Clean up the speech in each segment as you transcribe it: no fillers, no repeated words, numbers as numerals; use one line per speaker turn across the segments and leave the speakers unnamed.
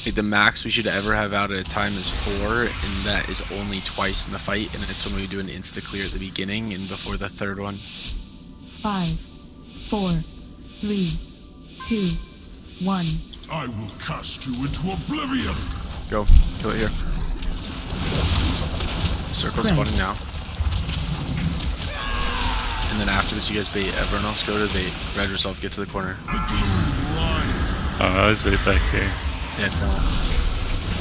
Like, the max we should ever have out at a time is 4, and that is only twice in the fight, and it's when we do an insta-clear at the beginning and before the third one.
5, 4, 3, 2, 1.
I will cast you into oblivion!
Go. Kill it here. Circle
Spread.
spawning now. And then after this you guys bait. Everyone else go to bait. Red resolve, get to the corner.
The gloom rises.
Oh, I was bait back here.
Yeah, no.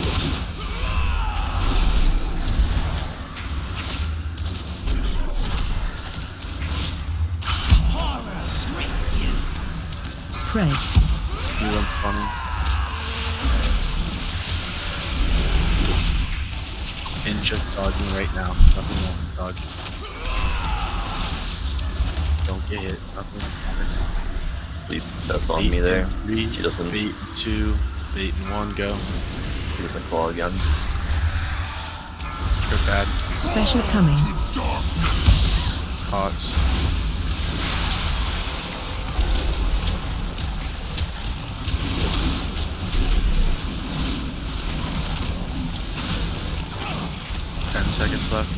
Horror grips you.
Spread.
New one spawning. And just dodging right now. Nothing more. Dodge. Don't get hit. Nothing matters.
That's on
Bait
me there.
in 3,
She doesn't.
bait 2, bait in 1, go.
He doesn't claw again.
Go bad.
Special coming.
Dark.
Pots. Ten seconds left.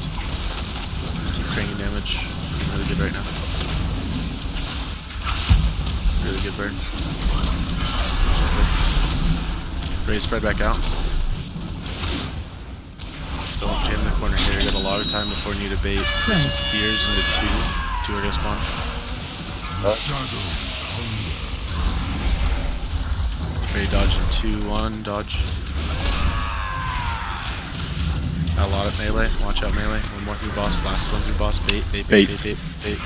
Keep cranking damage. Looking really good right now. Really good burn. Perfect. Ray spread back out. Don't jam the corner here. You got a lot of time before you need a bait. This is spears into 2. 2 are gonna spawn.
Shadows hunger.
Ray dodge in 2, 1, dodge. Got a lot of melee. Watch out melee. One more through boss. Last one through boss. Bait, bait, bait, bait, bait, bait.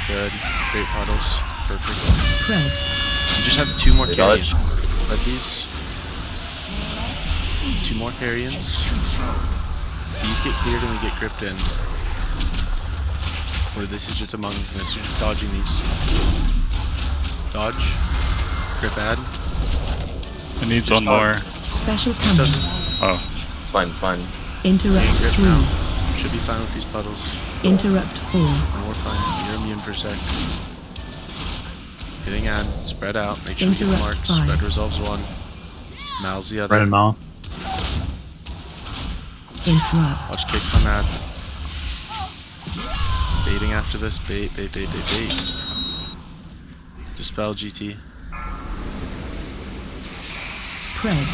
Good. Great puddles. Perfect.
Spread.
You just have 2 more
They
carrions.
dodge.
Let these. 2 more carrions. These get cleared and we get gripped in. Or this is just among this. You're just dodging these. Dodge. Grip add.
I need
Just
one more.
Special
This
coming.
doesn't.
Oh,
It's fine, it's fine.
Interrupt
Getting grip
3.
now. Should be fine with these puddles.
Interrupt 4.
And we're fine. You're immune for a sec. Hitting add. Spread out. Make sure you get
Interrupt
marks.
5.
Spread resolves 1. Mal's the other.
red and mal.
Interrupt.
Watch kicks on that. Baiting after this. Bait, bait, bait, bait, bait. Dispel GT.
Spread.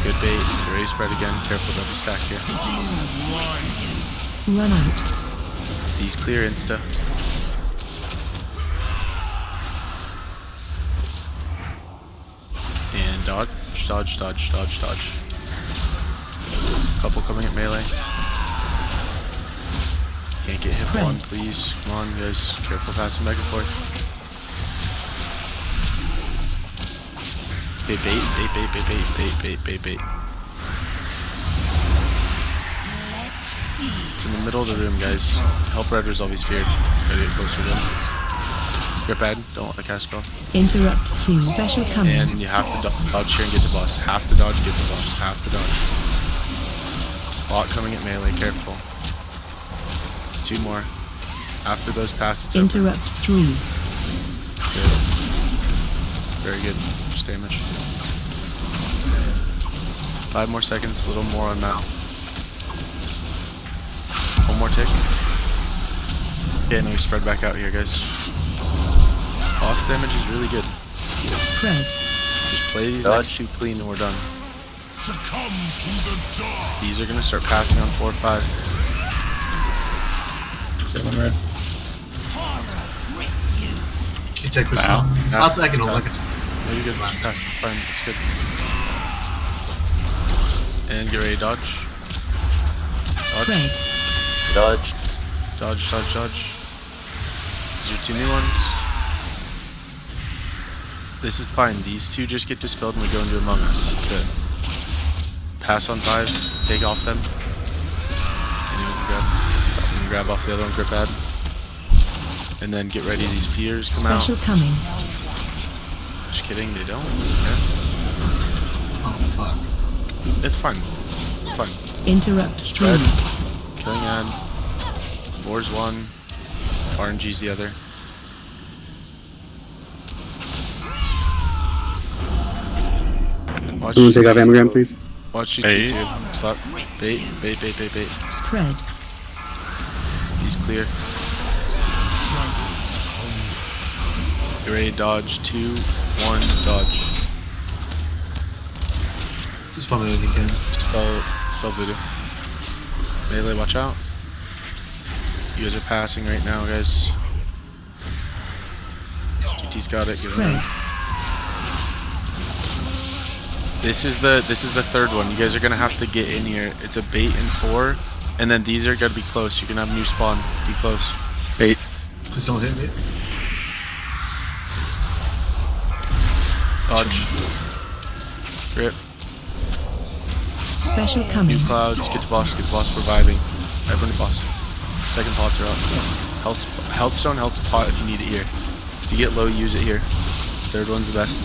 Good bait. Ray spread again. Careful double stack here.
Run out.
These clear insta. And dodge, dodge, dodge, dodge, dodge. Couple coming at melee. Can't get hit
Spread.
one, please. Come on, guys. Careful passing back and forth. Okay, bait, bait, bait, bait, bait, bait, bait, bait, bait. It's in the middle of the room, guys. Help Red resolve his feared. Gotta get closer to him. Grip add, don't let the cast go.
Interrupt 2. Special coming.
And you have to dodge here and get to boss. Have to dodge, get to boss. Have to dodge. Bot coming at melee, careful. 2 more. After those pass, it's over.
Interrupt 3.
Good. Very good. Just damage. 5 more seconds, a little more on Mal. 1 more tick. Okay, and we spread back out here, guys. Boss damage is really good.
Spread.
Just play these
Dodge.
next 2 clean and we're done.
Succumb to the dark.
These are gonna start passing on 4 or 5.
7 red.
Horror grips you.
Can you take this
Wow.
one?
Pass,
I can
it's
hold it.
fine. No, you're good. Just pass. It's fine. It's good. And get ready to dodge. Dodge.
Spread.
Dodge.
Dodge, dodge, dodge. These are 2 new ones. This is fine. These 2 just get dispelled and we go into Among Us. That's it. Pass on 5. Take off them. Anyone can grab off the other one. Grip add. And then get ready. These fears come out.
Special coming.
Just kidding. They don't. Okay.
Oh fuck.
It's fine. It's fine.
Interrupt 3.
Spread. Killing ad. Wars 1. RNG's the other. Watch
Someone take
GT.
off Amagram, please.
Watch GT
Bait.
too. Slap. Bait.
Spread.
He's clear. You ready to dodge? 2, 1, dodge.
Just one minute if you can.
Spell voodoo. Melee, watch out. You guys are passing right now, guys. GT's got it. Give it
Spread.
a This is the third one. You guys are gonna have to get in here. It's a bait and 4, and then these are gonna be close. You're gonna have new spawn. Be close.
Bait.
Just don't hit me.
Dodge. Rip.
Special
New
coming.
clouds. Get the boss. Reviving. Everyone to boss. Second pots are up. Health stone. Health pot if you need it here. If you get low, use it here. Third one's the best.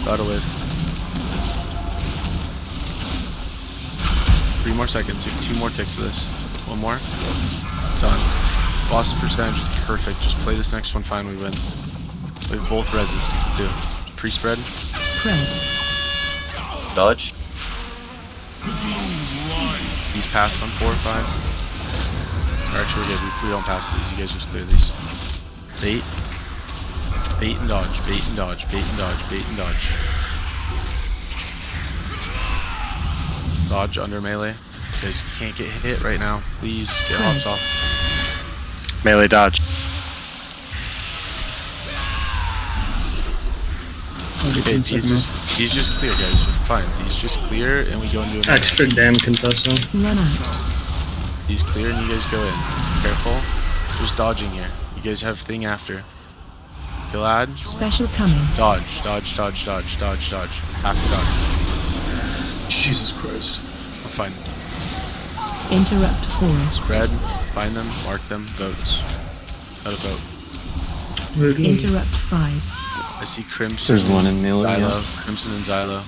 Battle wave. 3 more seconds. 2 more ticks of this. 1 more. Done. Boss percentage is perfect. Just play this next one fine, we win. We have both reses too. Pre-spread.
Spread.
Dodge.
He's passed on 4 or 5. Alright, we're good. We don't pass these. You guys just clear these. Bait. Bait and dodge. Bait and dodge. Bait and dodge. Bait and dodge. Dodge under melee. You guys can't get hit right now. Please get hops off.
Melee dodge.
Okay, he's just clear, guys. We're fine. He's just clear, and we go into a
Extra damn contestant.
Run out.
He's clear, and you guys go in. Careful. Just dodging here. You guys have thing after. Kill ad.
Special coming.
Dodge. Have to dodge.
Jesus Christ.
I'm fine.
Interrupt 4.
Spread. Find them. Mark them. Votes. Out of vote.
Interrupt 5.
I see Crimson.
There's one in melee,
Xylo.
yeah.
Crimson and Xylo.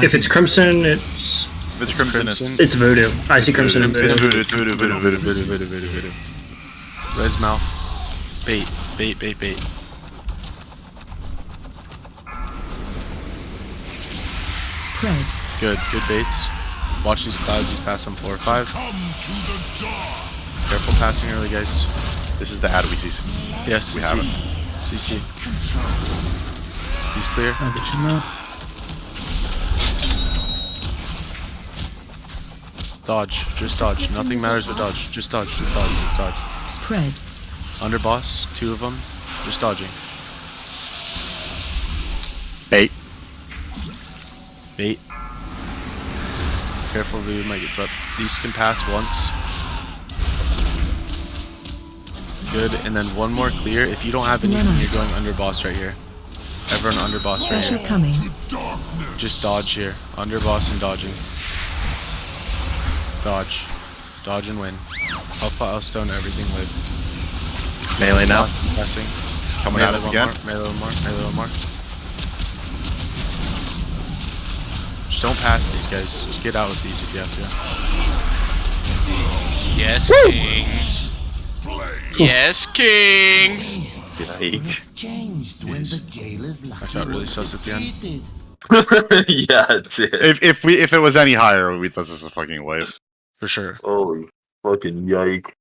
If it's Crimson, it's
If it's Crimson,
it's Voodoo. I see Crimson and
it's
Voodoo.
voodoo.
Res mouth. Bait.
Spread.
Good baits. Watch these clouds. He's passed on 4 or 5.
Come to the jar.
Careful passing early, guys.
This is the ad we see.
Yes,
We
CC.
have it.
CC. He's clear. Dodge. Just dodge. Nothing matters but dodge. Just dodge.
Spread.
Under boss. 2 of them. Just dodging.
Bait.
Bait. Careful, dude. Might get swept. These can pass once. Good. And then 1 more clear. If you don't have anything, you're going under boss right here. Everyone under boss right
Special
here.
coming.
Just dodge here. Under boss and dodging. Dodge. Dodge and win. Alpha, stone, everything live.
Melee now.
Pressing.
Coming at us
one
again.
More, melee one more. Just don't pass these guys. Just get out with these if you have to.
Yes, kings. Yes, kings.
Yike.
Changed when the jailers
I got really sus at the end.
Yeah, it's it.
If it was any higher, we'd let this a fucking wave.
For sure.
Holy fucking yike.